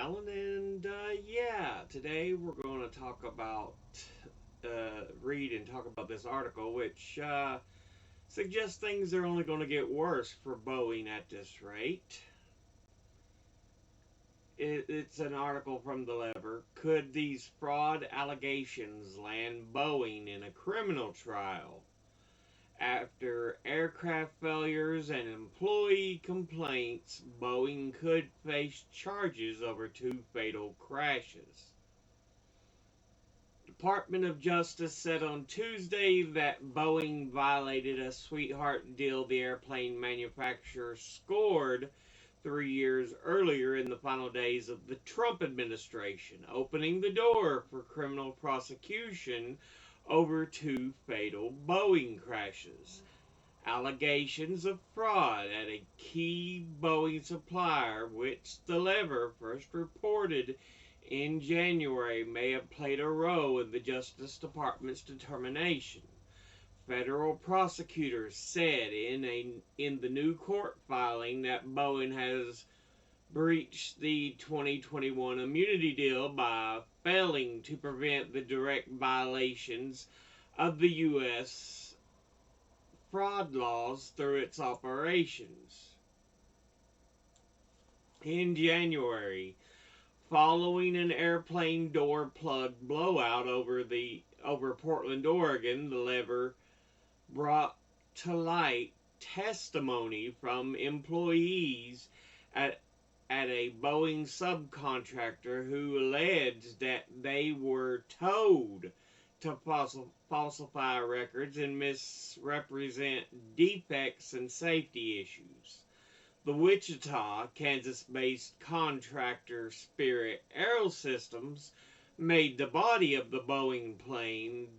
Alan, and yeah, today we're going to talk about, read and talk about this article, which suggests things are only going to get worse for Boeing at this rate. It's an article from The Lever. Could these fraud allegations land Boeing in a criminal trial? After aircraft failures and employee complaints, Boeing could face charges over two fatal crashes. Department of Justice said on Tuesday that Boeing violated a sweetheart deal the airplane manufacturer scored 3 years earlier in the final days of the Trump administration, opening the door for criminal prosecution over two fatal Boeing crashes. Allegations of fraud at a key Boeing supplier, which the Lever first reported in January, may have played a role in the Justice Department's determination. Federal prosecutors said in the new court filing that Boeing has breached the 2021 immunity deal by failing to prevent the direct violations of the U.S. fraud laws through its operations. In January, following an airplane door plug blowout over Portland, Oregon, the Lever brought to light testimony from employees at a Boeing subcontractor who alleged that they were told to falsify records and misrepresent defects and safety issues. The Wichita, Kansas-based contractor Spirit Aerosystems made the body of the Boeing plane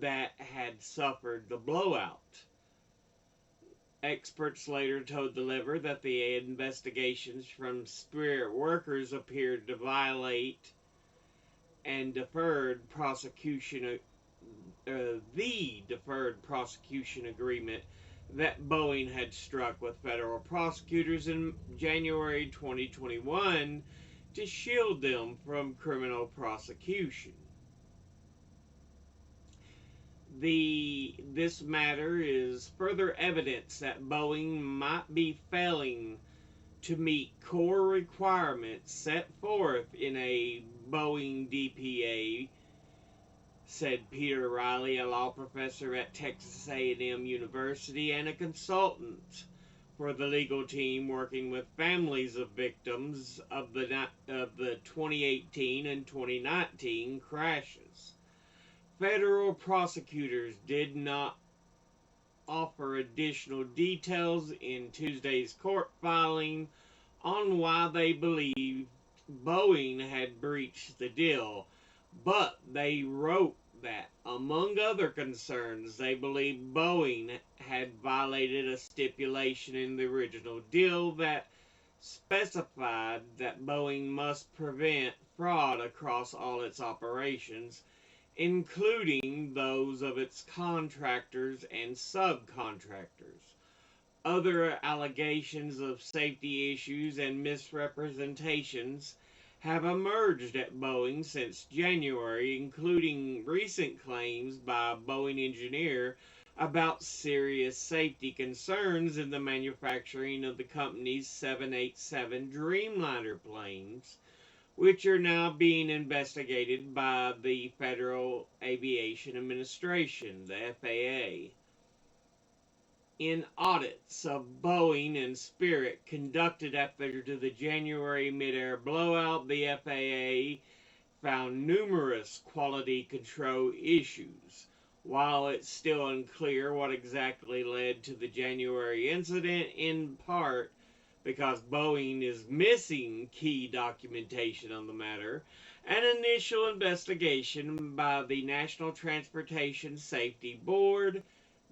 that had suffered the blowout. Experts later told the Lever that the investigations from Spirit workers appeared to violate and the deferred prosecution agreement that Boeing had struck with federal prosecutors in January 2021 to shield them from criminal prosecution. This matter is further evidence that Boeing might be failing to meet core requirements set forth in a Boeing DPA, said Peter Riley, a law professor at Texas A&M University and a consultant for the legal team working with families of victims of the 2018 and 2019 crashes. Federal prosecutors did not offer additional details in Tuesday's court filing on why they believed Boeing had breached the deal, but they wrote that, among other concerns, they believed Boeing had violated a stipulation in the original deal that specified that Boeing must prevent fraud across all its operations, including those of its contractors and subcontractors. Other allegations of safety issues and misrepresentations have emerged at Boeing since January, including recent claims by a Boeing engineer about serious safety concerns in the manufacturing of the company's 787 Dreamliner planes, which are now being investigated by the Federal Aviation Administration, the FAA. In audits of Boeing and Spirit conducted after the January mid-air blowout, the FAA found numerous quality control issues. While it's still unclear what exactly led to the January incident, in part because Boeing is missing key documentation on the matter, an initial investigation by the National Transportation Safety Board,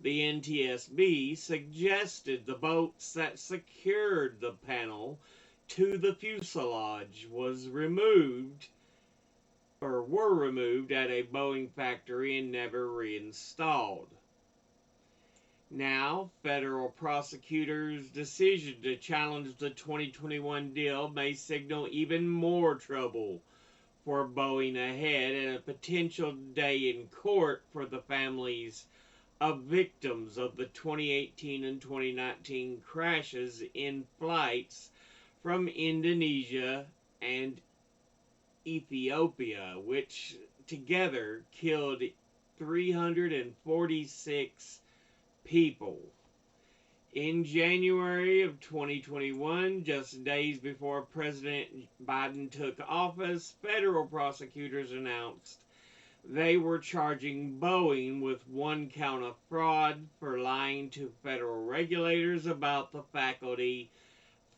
the NTSB, suggested the bolts that secured the panel to the fuselage were removed at a Boeing factory and never reinstalled. Now, federal prosecutors' decision to challenge the 2021 deal may signal even more trouble for Boeing ahead and a potential day in court for the families of victims of the 2018 and 2019 crashes in flights from Indonesia and Ethiopia, which together killed 346 people. In January of 2021, just days before President Biden took office, federal prosecutors announced they were charging Boeing with one count of fraud for lying to federal regulators about the faulty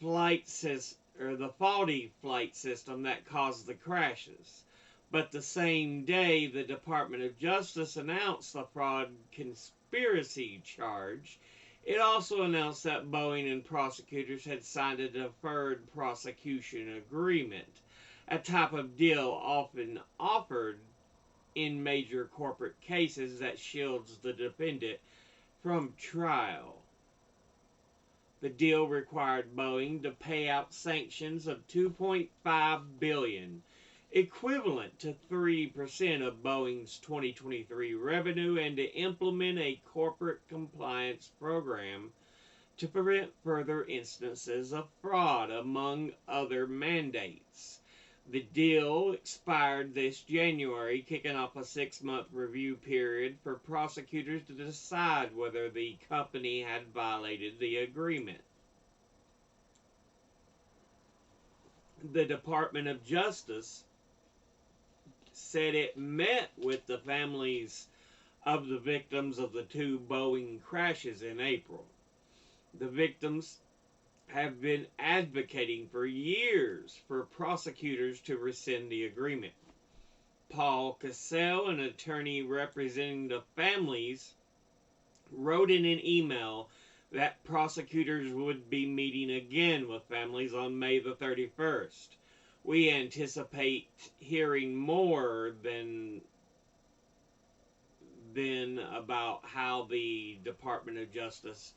flight system that caused the crashes. But the same day the Department of Justice announced the fraud conspiracy charge, it also announced that Boeing and prosecutors had signed a deferred prosecution agreement, a type of deal often offered in major corporate cases that shields the defendant from trial. The deal required Boeing to pay out sanctions of $2.5 billion, equivalent to 3% of Boeing's 2023 revenue, and to implement a corporate compliance program to prevent further instances of fraud, among other mandates. The deal expired this January, kicking off a 6-month review period for prosecutors to decide whether the company had violated the agreement. The Department of Justice said it met with the families of the victims of the 2 Boeing crashes in April. The victims have been advocating for years for prosecutors to rescind the agreement. Paul Cassell, an attorney representing the families, wrote in an email that prosecutors would be meeting again with families on May the 31st. We anticipate hearing more than about how the Department of Justice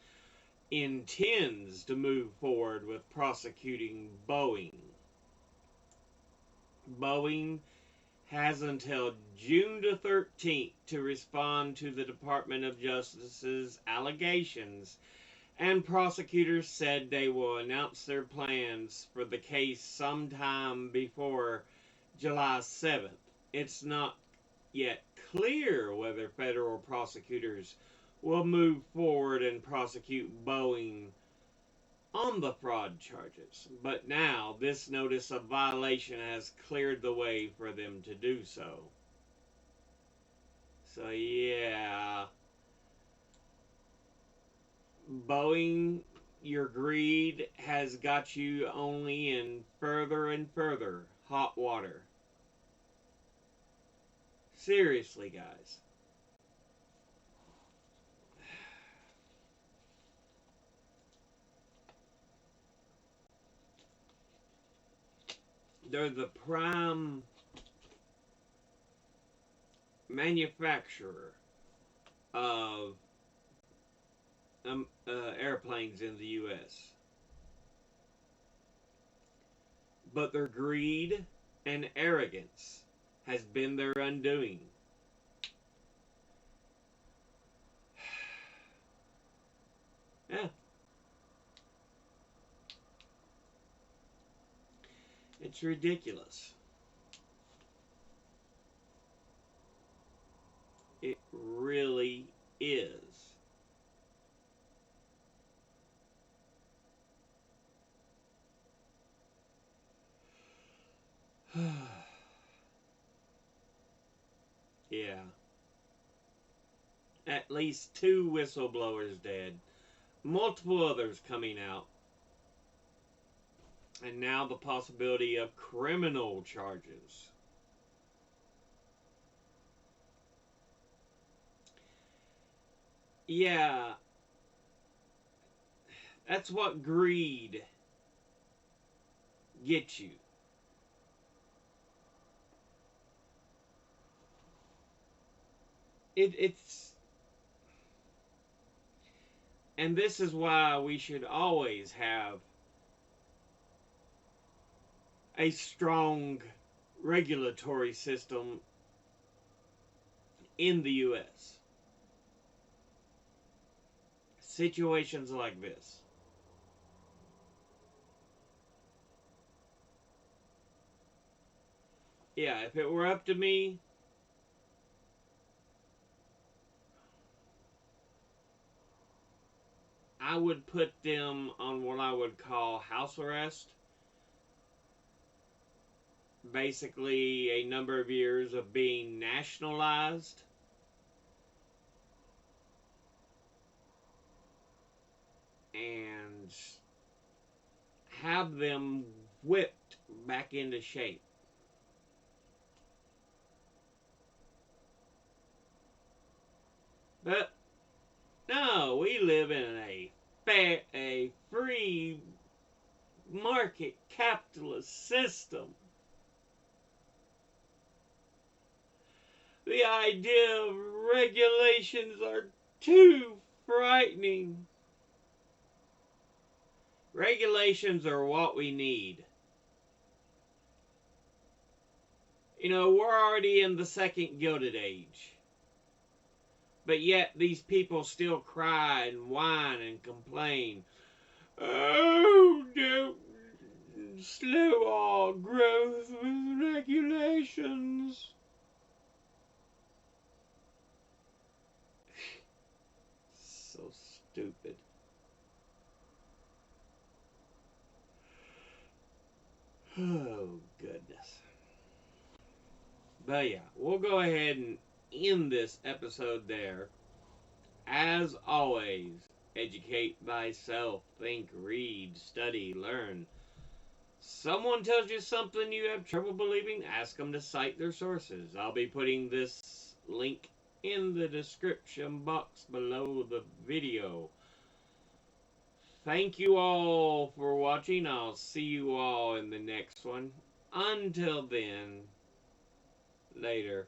intends to move forward with prosecuting Boeing. Boeing has until June the 13th to respond to the Department of Justice's allegations, and prosecutors said they will announce their plans for the case sometime before July 7th. It's not yet clear whether federal prosecutors will move forward and prosecute Boeing on the fraud charges, but now this notice of violation has cleared the way for them to do so. So yeah, Boeing, your greed has got you only in further and further hot water. Seriously, guys. They're the prime manufacturer of airplanes in the U.S. But their greed and arrogance has been their undoing. Yeah. It's ridiculous. It really is. Yeah. At least 2 whistleblowers dead. Multiple others coming out. And now the possibility of criminal charges. Yeah. That's what greed gets you. It's And this is why we should always have a strong regulatory system in the U.S. Situations like this. Yeah, if it were up to me, I would put them on what I would call house arrest. Basically, a number of years of being nationalized. And have them whipped back into shape. But no, we live in a free market capitalist system. The idea of regulations are too frightening. Regulations are what we need. You know, we're already in the second Gilded Age. But yet these people still cry and whine and complain. Oh, don't slow all growth with regulations. So stupid. Oh, goodness. But yeah, we'll go ahead and end this episode there. As always, educate thyself, think, read, study, learn. Someone tells you something you have trouble believing, ask them to cite their sources. I'll be putting this link in the description box below the video. Thank you all for watching. I'll see you all in the next one. Until then, later.